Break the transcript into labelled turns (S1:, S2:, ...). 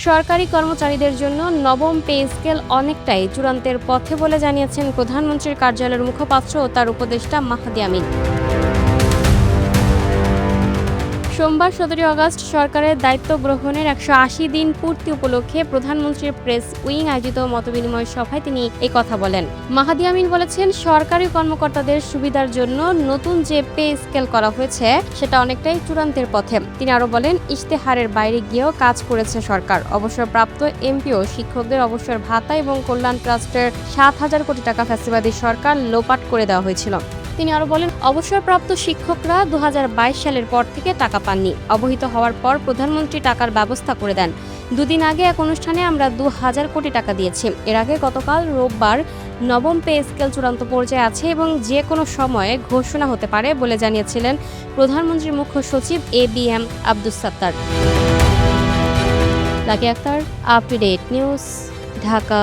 S1: সরকারি কর্মচারীদের জন্য নবম পে স্কেল অনেকটাই চূড়ান্তের পথে বলে জানিয়েছেন প্রধানমন্ত্রীর কার্যালয়ের মুখপাত্র ও তার উপদেষ্টা মাহদি আমিন। সোমবার ১৭ আগস্ট সরকারের দায়িত্ব গ্রহণের ১৮০ দিন পূর্তি উপলক্ষে প্রধানমন্ত্রীর প্রেস উইং আয়োজিত মতবিনিময় সভায় তিনি এই কথা বলেন। মাহদি আমিন বলেছেন, সরকারি কর্মকর্তাদের সুবিধার জন্য নতুন যে পে স্কেল করা হয়েছে সেটা অনেকটাই চূড়ান্তের পথে। তিনি আরও বলেন, ইশতেহারের বাইরে গিয়েও কাজ করেছে সরকার। অবসরপ্রাপ্ত এমপি ও শিক্ষকদের অবসর ভাতা এবং কল্যাণ ট্রাস্টের ৭,০০০ কোটি টাকা ফ্যাসিবাদী সরকার লোপাট করে দেওয়া হয়েছিল। তিনি আরও বলেন, অবসরপ্রাপ্ত শিক্ষকরা ২০২২ সালের পর থেকে টাকা পাননি। অবহিত হওয়ার পর প্রধানমন্ত্রী টাকার ব্যবস্থা করে দেন। দুদিন আগে এক অনুষ্ঠানে আমরা ২,০০০ কোটি টাকা দিয়েছি। এর আগে গতকাল রোববার নবম পে স্কেল চূড়ান্ত পর্যায়ে আছে এবং যে কোনো সময়ে ঘোষণা হতে পারে বলে জানিয়েছিলেন প্রধানমন্ত্রীর মুখ্য সচিব ABM Abdus Sattar. Lucky Akter, up to date news, Dhaka.